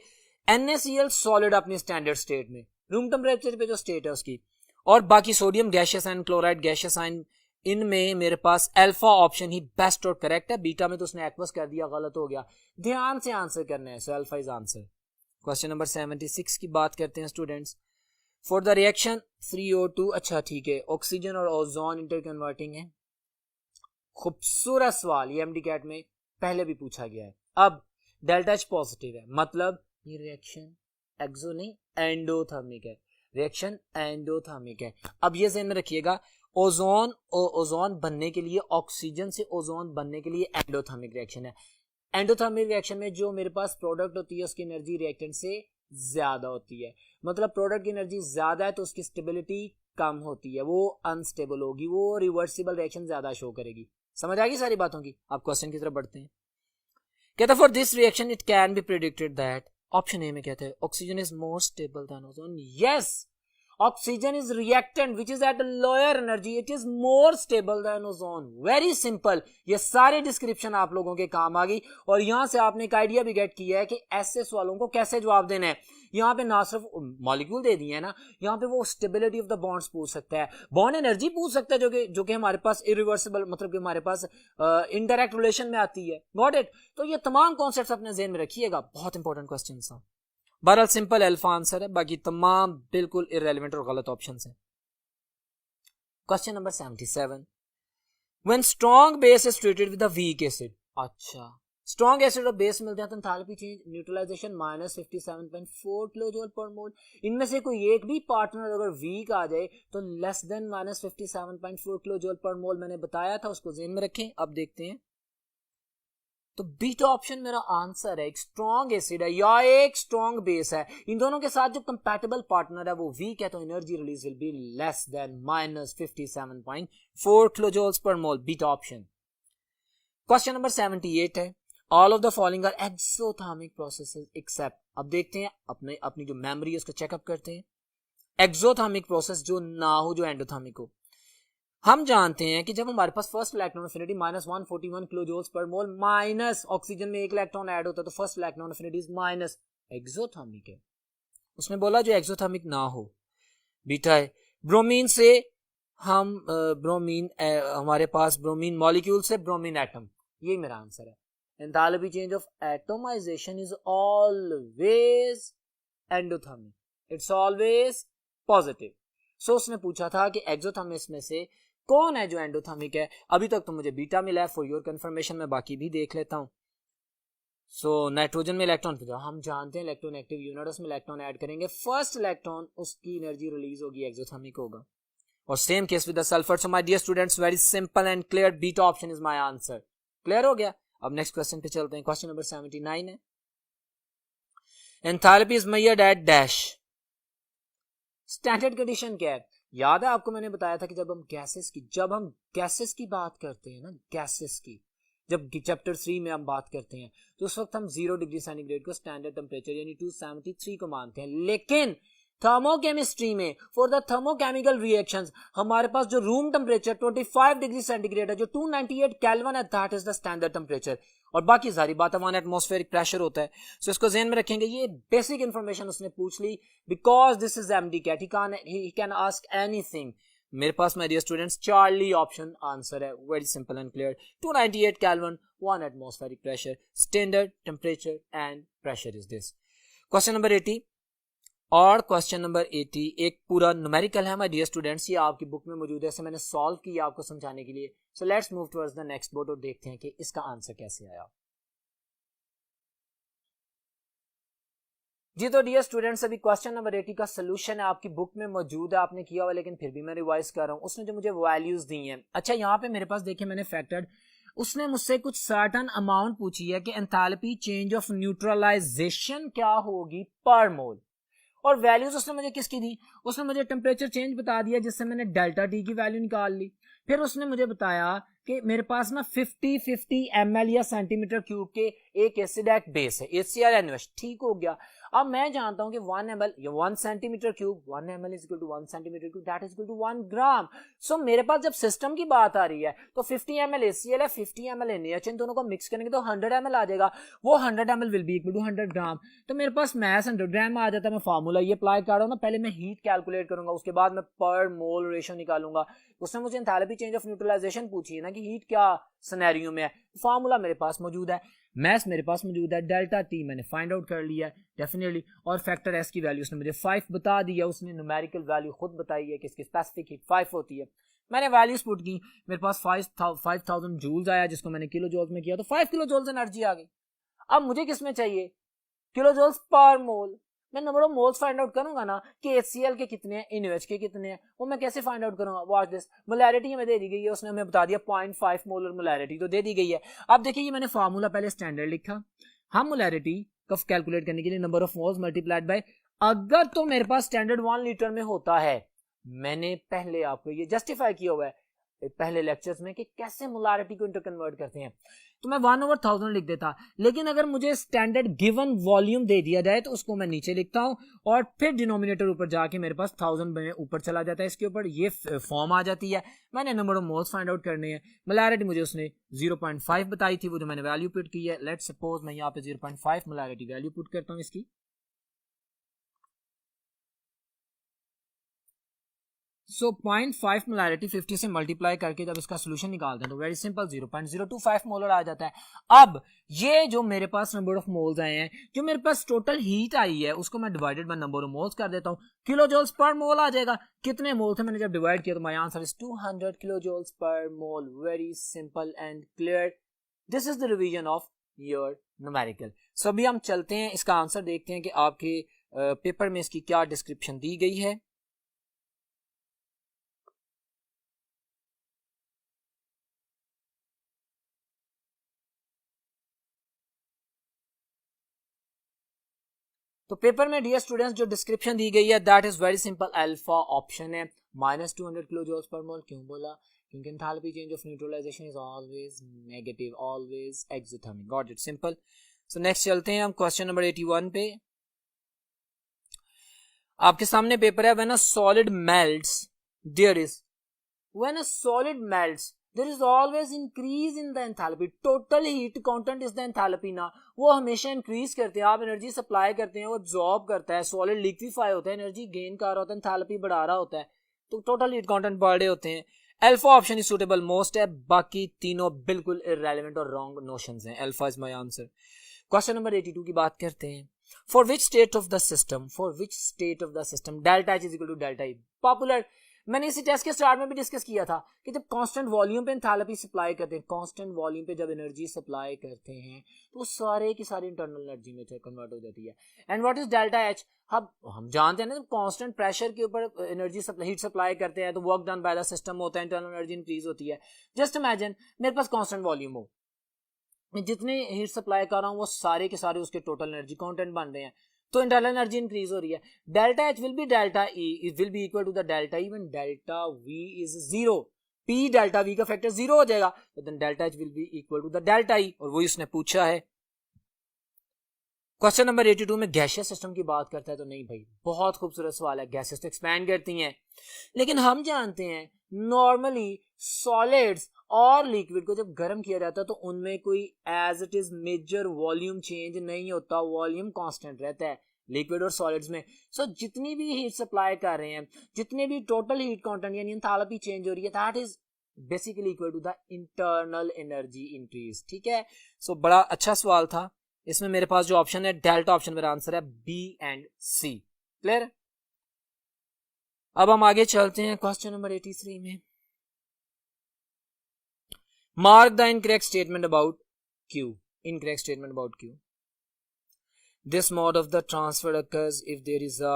NaCl solid अपनी स्टैंडर्ड स्टेट में, रूम टेम्परेचर पे जो स्टेट है उसकी, और बाकी sodium gaseous ion, chloride gaseous ion, इनमें मेरे पास अल्फा ऑप्शन ही बेस्ट और करेक्ट है। बीटा में तो उसने एक्वस कर दिया, गलत हो गया, ध्यान से आंसर करना है। So alpha is answer. Question number 76 की बात करते हैं students. For the reaction 3O2, अच्छा ठीक है, ऑक्सीजन और ओजोन इंटर कन्वर्टिंग है। खूबसूरत सवाल, ये MDCAT में पहले भी पूछा गया है। अब डेल्टा H पॉजिटिव है, मतलब ये रिएक्शन एक्सो नहीं एंडोथर्मिक है, रिएक्शन एंडोथर्मिक है। अब ये ध्यान में रखिएगा, ओजोन बनने के लिए, ऑक्सीजन से ओजोन बनने के लिए एंडोथर्मिक रिएक्शन है। एंडोथर्मिक रिएक्शन में जो मेरे पास प्रोडक्ट होती है उसकी एनर्जी रिएक्टेंट से ज्यादा होती है, मतलब प्रोडक्ट की एनर्जी ज्यादा है तो उसकी स्टेबिलिटी कम होती है, वो अनस्टेबल होगी, वो रिवर्सिबल रिएक्शन ज्यादा शो करेगी। समझ आ गई सारी बातों की? आप क्वेश्चन की तरफ बढ़ते हैं। कहता for this reaction it can be predicted that, option A में कहते हैं oxygen is more stable then ozone. Yes, oxygen is reactant which is at lower energy, it is more stable then ozone. Very simple, ये सारे description आप लोगों के काम आ गई, और यहां से आपने एक आइडिया भी गेट किया है कि ऐसे सवालों को कैसे जवाब देना है। यहाँ पे ना सिर्फ मॉलिक्यूल दे दिए है ना, यहाँ पे वो स्टेबिलिटी ऑफ द बॉन्ड्स पूछ सकता है, बॉन्ड एनर्जी पूछ सकता है, जो कि हमारे पास इरिवर्सिबल, मतलब कि हमारे पास इनडायरेक्ट रिलेशन में आती है। Got it? तो ये तमाम कॉन्सेप्ट्स अपने ज़हन में रखिएगा, बहुत इंपॉर्टेंट क्वेश्चन था। बहरहाल सिंपल अल्फा आंसर है, बाकी तमाम बिल्कुल इररेलेवेंट और गलत ऑप्शन है। Question number 77, when strong base is treated with a weak acid, अच्छा स्ट्रॉन्ग एसिड और बेस मिलते हैं तो enthalpy change neutralisation -57.4 kilojoule per मोल। इनमें से कोई एक भी पार्टनर अगर वीक आ जाए तो लेस देन -57.4 किलोजूल पर मोल, मैंने बताया था, उसको ज़हन में रखें। अब देखते हैं, तो बीटा ऑप्शन मेरा आंसर है। एक स्ट्रॉन्ग एसिड है या एक स्ट्रॉन्ग बेस है, इन दोनों के साथ जो कंपैटिबल पार्टनर है वो वीक है, तो energy release will be less than -57.4 kilojoules per mole, beta option. Question number 78 है, all of the following are exothermic processes except. अब देखते हैं, अपनी जो मेमोरी है उसको चेकअप करते हैं। एक्सोथर्मिक प्रोसेस जो ना हो, जो एंडोथर्मिक हो। हम जानते हैं कि जब हमारे पास first electron affinity -141 kilo joules per mole, minus oxygen में एक इलेक्ट्रॉन ऐड होता है, तो first electron affinity minus exothermic है। उसने बोला जो एक्सोथर्मिक ना हो बीटा है। ब्रोमीन से हम ब्रोमीन हमारे पास ब्रोमीन मॉलिक्यूल से ब्रोमीन एटम, ये मेरा आंसर है। Enthalpy change of atomisation is always endothermic, it's always positive. So उसने पूछा था कि एक्सोथर्मिक में से कौन है जो एंडोथर्मिक है। अभी तक तो मुझे बीटा मिला है, फॉर योर कंफर्मेशन मैं बाकी भी देख लेता हूँ। सो नाइट्रोजन में इलेक्ट्रॉन, हम जानते हैं इलेक्ट्रोनेगेटिव यूनिट में इलेक्ट्रॉन ऐड करेंगे, फर्स्ट इलेक्ट्रॉन उसकी एनर्जी रिलीज होगी, एक्सोथर्मिक होगा। और same case with the sulphur. So my dear students, very simple and clear, beta option is my answer. Clear हो गया। अब नेक्स्ट क्वेश्चन पे चलते हैं। क्वेश्चन नंबर 79 है, enthalpy is measured eight dash. Standard condition क्या है? याद है आपको मैंने बताया था कि जब हम गैसेस की बात करते हैं ना, गैसेस की जब चैप्टर 3 में हम बात करते हैं, तो उस वक्त हम 0 डिग्री सेंटीग्रेड को स्टैंडर्ड टेम्परेचर यानी 273 को मानते हैं। लेकिन थर्मोकेमिस्ट्री में फॉर द थर्मोकेमिकल रिएक्शंस हमारे पास जो रूम टेम्परेचर 25 डिग्री सेंटीग्रेड है, जो 298 केल्विन है, that is the standard temperature. और बाकी सारी बात 1 एटमॉस्फेरिक प्रेशर होता है। सो इसको ज़हन में रखेंगे। ये बेसिक इंफॉर्मेशन उसने पूछ ली, because this is MD CAT, he can ask anything. मेरे पास my dear students Charlie option answer है, very simple and clear. 298 kelvin, 1 atmospheric pressure, standard temperature and pressure is this. Question number 80 और question number 80 एक पूरा numerical है my dear students, ये आपकी book में मौजूद है, इसे मैंने सॉल्व किया आपको समझाने के लिए। So let's move towards the next board और देखते हैं कि इसका आंसर कैसे आया। जी तो डियर स्टूडेंट्स, अभी क्वेश्चन नंबर 80 का सोल्यूशन है आपकी बुक में मौजूद है, आपने किया हुआ, लेकिन फिर भी मैं रिवाइज कर रहा हूँ। उसने जो मुझे वैल्यूज दी हैं, अच्छा यहाँ पे मेरे पास देखिए मैंने फैक्टर्ड, उसने मुझसे कुछ सर्टन अमाउंट पूछी है कि एंथैल्पी चेंज ऑफ न्यूट्रलाइजेशन क्या होगी पर मोल, और वैल्यूज उसने मुझे किसकी दी? उसने मुझे टेम्परेचर चेंज बता दिया, जिससे मैंने डेल्टा टी की वैल्यू निकाल ली। फिर उसने मुझे बताया कि मेरे पास ना 50 ml या सेंटीमीटर क्यूब के एक एसिड बेस है, HCl NaOH, ठीक हो गया। अब मैं जानता हूं कि 1 ml या 1 centimetre cube, 1 ml is equal to 1 centimetre cube, that is equal to 1 gram. So मेरे पास जब सिस्टम की बात आ रही है तो 50 ml HCl है, 50 ml NaOH, इन दोनों को मिक्स करेंगे तो 100 ml आ जाएगा। वो 100 ml will be equal to 100 gram. तो मेरे पास मैस 100 ग्राम आ जाता है। मैं फार्मूला ये अप्लाई कर रहा हूँ ना, पहले मैं हीट कैलकुलेट करूंगा, उसके बाद मैं पर मोल रेशियो निकालूंगा। उसने मुझे एंथैल्पी चेंज ऑफ न्यूट्रलाइजेशन पूछी है ना कि हीट क्या सिनेरियो में है, फार्मूला मेरे पास मौजूद है, मैस मेरे पास मौजूद है, डेल्टा टी मैंने फाइंड आउट कर लिया है डेफिनेटली, और फैक्टर एस की वैल्यू उसने मुझे 5 बता दी है। उसने न्यूमेरिकल वैल्यू खुद बताई है कि इसकी स्पेसिफिक हीट 5 होती है। मैंने वैल्यूज पुट की, मेरे पास 5000 जूल्स आया, जिसको मैंने किलो जूल्स में किया तो 5 किलो जूल्स एनर्जी आ गई। अब मुझे किसमें चाहिए? किलो जूल्स पर मोल। मैं number of moles find out करूंगा ना कि HCl के कितने हैं, NaOH के कितने हैं, वो मैं कैसे फाइंड आउट करूंगा? वॉच दिस, मोलैरिटी हमें दे दी गई है, उसने हमें बता दिया 0.5 मोलर मोलैरिटी तो दे दी गई है। अब देखिए ये मैंने फार्मूला पहले स्टैंडर्ड लिखा, हम मोलैरिटी का कैलकुलेट करने के लिए number of moles multiplied by, अगर तो मेरे पास स्टैंडर्ड 1 लीटर में होता है, मैंने पहले आपको ये जस्टिफाई किया हुआ है पहले लेक्चर्स में कि कैसे मोलैरिटी को इंटर कन्वर्ट करते हैं, तो मैं 1/1000 लिख देता। लेकिन अगर मुझे स्टैंडर्ड गिवन वॉल्यूम दे दिया जाए तो उसको मैं नीचे लिखता हूं, और फिर डिनोमिनेटर ऊपर जाके मेरे पास 1000 में ऊपर चला जाता है, इसके ऊपर ये फॉर्म आ जाती है। मैंने number of moles find out करने हैं, मोलैरिटी मुझे उसने 0.5 बताई थी, वो जो मैंने वैल्यू पुट की है। लेट्स सपोज मैं यहाँ पे 0.5 मोलैरिटी वैल्यू पुट करता हूँ इसकी। सो 0.5 मोलैरिटी 50 से मल्टीप्लाई करके जब इसका सोल्यूशन निकालते हैं तो वेरी सिंपल 0.025 मोलर आ जाता है। अब ये जो मेरे पास नंबर ऑफ मोल्स आए हैं, जो मेरे पास टोटल हीट आई है, उसको मैं divided by number of moles कर देता हूँ, किलो जूल्स पर मोल आ जाएगा। कितने मोल थे मैंने जब डिवाइड किया तो my answer is 200 kilo joules per mole. Very simple and clear, this is the revision of your numerical. So अभी हम चलते हैं, इसका आंसर देखते हैं कि आपके पेपर में इसकी क्या डिस्क्रिप्शन दी गई है। तो पेपर में डियर स्टूडेंट्स जो डिस्क्रिप्शन दी गई है that is very simple, alpha option है, -200 किलो जूल्स पर मोल। क्यों बोला? क्योंकि enthalpy change of neutralization is always negative, always exothermic. Got it, simple. So next चलते हैं हम क्वेश्चन नंबर 81 पे। आपके सामने पेपर है, when a solid melts there is, when a solid melts there is always increase in the enthalpy, total heat content is the enthalpy ना, वो हमेशा इंक्रीज करते हैं, आप एनर्जी सप्लाई करते हैं, वो एब्जॉर्ब करता है, सॉलिड लिक्विफाई होता है, एनर्जी गेन कर रहा होता है, एंथैल्पी बढ़ा रहा होता है, तो टोटल हीट कंटेंट बढ़ रहे होते हैं। Alpha option is suitable most है, बाकी तीनों बिल्कुल इररेलेवेंट और रॉन्ग नोशंस हैं। Alpha is my answer. Question number 82 की बात करते हैं। For which state of the system delta H is equal to delta E. Popular, मैंने इसी टेस्ट के स्टार्ट में भी डिस्कस किया था कि जब कांस्टेंट वॉल्यूम पे एंथैल्पी सप्लाई करते हैं, कांस्टेंट वॉल्यूम पे जब एनर्जी सप्लाई करते हैं तो सारे की सारी इंटरनल एनर्जी में कन्वर्ट हो जाती है। And what is delta H? हम जानते हैं ना, कांस्टेंट प्रेशर के ऊपर एनर्जी हीट सप्लाई करते हैं तो work done by the system होता है, इंटरनल एनर्जी इंक्रीज होती है। जस्ट इमेजिन मेरे पास कांस्टेंट वॉल्यूम हो, मैं जितने हीट सप्लाई कर रहा हूँ वो सारे के सारे उसके टोटल एनर्जी कांस्टेंट बन रहे हैं, तो इंटरनल एनर्जी इंक्रीज हो रही है। Delta H will be delta E will be equal to the delta E when delta V is zero. P delta V का फैक्टर जीरो हो जाएगा, तो then delta H will be equal to the delta E, और वही उसने पूछा है। Question number 82 में गैसियस सिस्टम की बात करता है, तो नहीं भाई, बहुत खूबसूरत सवाल है। गैसेस तो एक्सपैंड करती हैं, लेकिन हम जानते हैं नॉर्मली सॉलिड्स और लिक्विड को जब गर्म किया जाता है तो उनमें कोई as it is major volume change नहीं होता, वॉल्यूम कांस्टेंट रहता है लिक्विड और सॉलिड्स में। सो जितनी भी हीट सप्लाई कर रहे हैं, जितने भी टोटल हीट कंटेंट यानी एंथैल्पी चेंज हो रही है, that is basically equal to the internal energy increase. ठीक है, सो बड़ा अच्छा सवाल था। इसमें मेरे पास जो ऑप्शन है डेल्टा ऑप्शन, मेरा आंसर है बी एंड सी। क्लियर? अब हम आगे चलते हैं क्वेश्चन नंबर 83 में। Mark the incorrect statement about Q. Incorrect statement about Q. This mode of the transfer occurs if there is a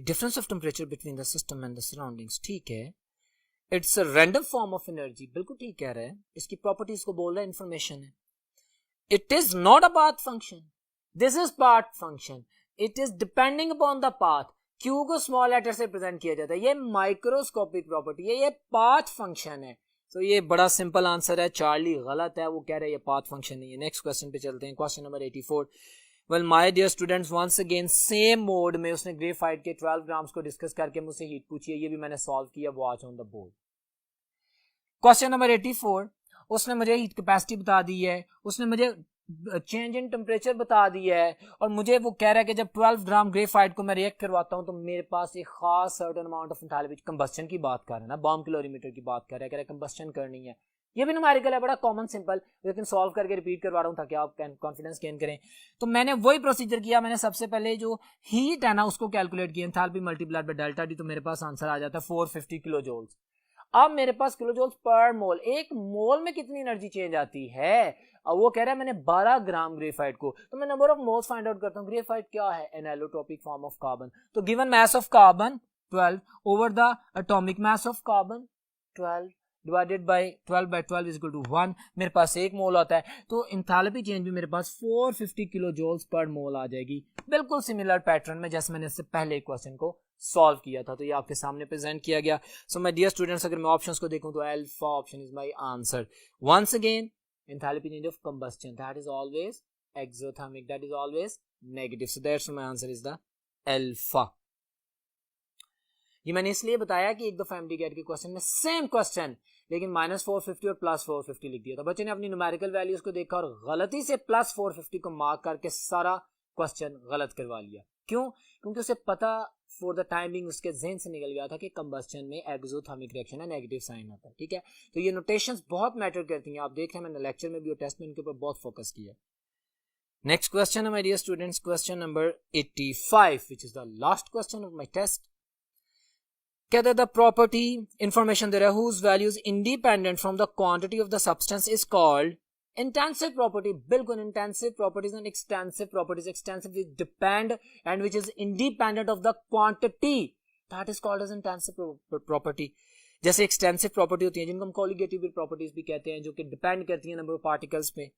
difference of temperature between the system and the surroundings. ठीक है, it's a random form of energy. बिल्कुल ठीक कह रहा है, इसकी properties को बोल रहा है, इंफॉर्मेशन है। It is not a path function. This is path function. It is depending upon the path. Q को स्मॉल लेटर से प्रेजेंट किया जाता है, ये माइक्रोस्कोपिक प्रॉपर्टी है, ये पाथ फंक्शन है। तो ये बड़ा सिंपल आंसर है, चार्ली गलत है, वो कह रहे हैं ये पाथ फंक्शन नहीं है। नेक्स्ट क्वेश्चन पे चलते हैं, question number 84। Well my dear students, once again same mode में उसने ग्रेफाइट के 12 ग्राम्स को डिस्कस करके मुझसे हीट पूछी है, ये भी मैंने सॉल्व किया, watch on the board. Question number 84, उसने मुझे हीट कैपेसिटी बता दी है, उसने मुझे चेंज इन टेम्परेचर बता दिया है, और मुझे वो कह रहा है कि जब 12 ग्राम ग्रेफाइट को मैं रिएक्ट करवाता हूं तो मेरे पास एक खास certain amount of enthalpy, combustion की बात कर रहा है ना, बॉम्ब कैलोरीमीटर की बात कर रहा है, कंबस्टन करनी है। ये भी न्यूमेरिकल है, बड़ा कॉमन सिंपल, लेकिन सॉल्व करके रिपीट करवा रहा हूं ताकि आप कॉन्फिडेंस गेन करें। तो मैंने वही प्रोसीजर किया, मैंने सबसे पहले जो हीट है ना उसको कैलकुलेट किया, enthalpy multiplied by delta T, तो मेरे पास आंसर आ जाता है 450 किलो जूल्स। अब मेरे पास किलो जूल्स पर मोल, एक मोल में कितनी एनर्जी चेंज आती है। अब वो कह रहा है मैंने 12 ग्राम ग्रेफाइट को, तो मैं number of moles find out करता हूँ। ग्रेफाइट क्या है? एनालोटॉपिक फॉर्म ऑफ कार्बन, तो given mass of carbon 12 over the atomic mass of carbon 12 divided by 12 by 12 is equal to 1, मेरे पास एक मोल आता है, तो एंथैल्पी चेंज भी मेरे पास 450 किलो जूल्स पर मोल आ जाएगी। बिल्कुल सिमिलर पैटर्न में जैसे मैंने इससे पहले क्वेश्चन को सॉल्व किया था, तो ये आपके सामने प्रेजेंट किया गया। सो माय डियर स्टूडेंट्स, अगर मैं ऑप्शंस को देखूं तो alpha option is my answer. Once again, enthalpy change of combustion, that is always exothermic, that is always negative, so that's my answer is the alpha। ये मैंने इसलिए बताया कि एक दफा एमडी गेट के क्वेश्चन में सेम क्वेश्चन, लेकिन -450 और +450 लिख दिया था। बच्चे ने अपनी न्यूमेरिकल वैल्यूज को देखा और गलती से +450 को मार्क करके सारा क्वेश्चन गलत करवा लिया। क्यों? क्योंकि उसे पता फॉर द टाइमिंग उसके ज़हन से निकल गया था कि कंबस्टन में एक्सोथर्मिक रिएक्शन है, नेगेटिव साइन आता है। ठीक है, तो ये नोटेशंस बहुत मैटर करती हैं, आप देख रहे हैं मैंने लेक्चर में भी और टेस्ट में इनके ऊपर बहुत फोकस किया। नेक्स्ट क्वेश्चन है my dear students, question number 85 which is the last question of my test. कहता है द प्रॉपर्टी इंफॉर्मेशन दे रहा है whose value is independent from the quantity of the substance is called intensive property. बिल्कुल, intensive properties and extensive properties. Extensive which depend and which is independent of the quantity, that is called as intensive property. जैसे extensive property होती है जिनको हम colligative properties भी कहते हैं, जो कि डिपेंड करती है नंबर ऑफ पार्टिकल्स पे।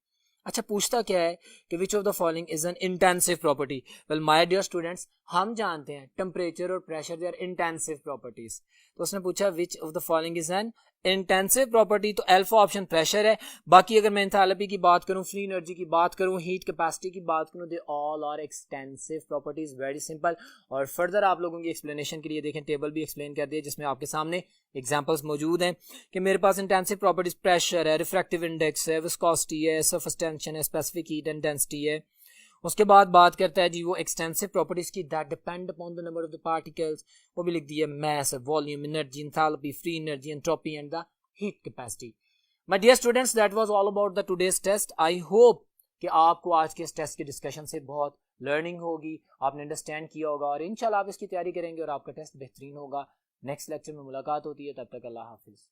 अच्छा, पूछता क्या है कि which of the following is an intensive property. Well my dear students, हम जानते हैं टेम्परेचर और pressure they are intensive properties. तो उसने पूछा which of the following is an intensive property, तो अल्फा ऑप्शन प्रेशर है। बाकी अगर मैं एंथैल्पी की बात करूं, फ्री एनर्जी की बात करूं, हीट कैपेसिटी की बात करूं, they all are extensive properties, very simple. और फर्दर आप लोगों की एक्सप्लेनेशन के लिए देखें टेबल भी एक्सप्लेन कर दिया जिसमें आपके सामने एग्जांपल्स मौजूद हैं कि मेरे पास इंटेंसिव प्रॉपर्टीज प्रेशर है, रिफ्रैक्टिव इंडेक्स है, विस्कोसिटी है, सरफेस टेंशन है, स्पेसिफिक हीट एंड डेंसिटी है। उसके बाद बात करता है जी वो एक्सटेंसिव प्रॉपर्टीज की, that depend upon the number of the particles, वो भी लिख दिया mass, volume, energy, enthalpy, free energy, entropy and the heat capacity. My dear students, that was all about the today's test. I hope कि आपको आज के इस test के डिस्कशन से बहुत लर्निंग होगी, आपने अंडरस्टैंड किया होगा और इंशाल्लाह आप इसकी तैयारी करेंगे और आपका टेस्ट बेहतरीन होगा। नेक्स्ट लेक्चर में मुलाकात होती है, तब तक अल्लाह हाफिज।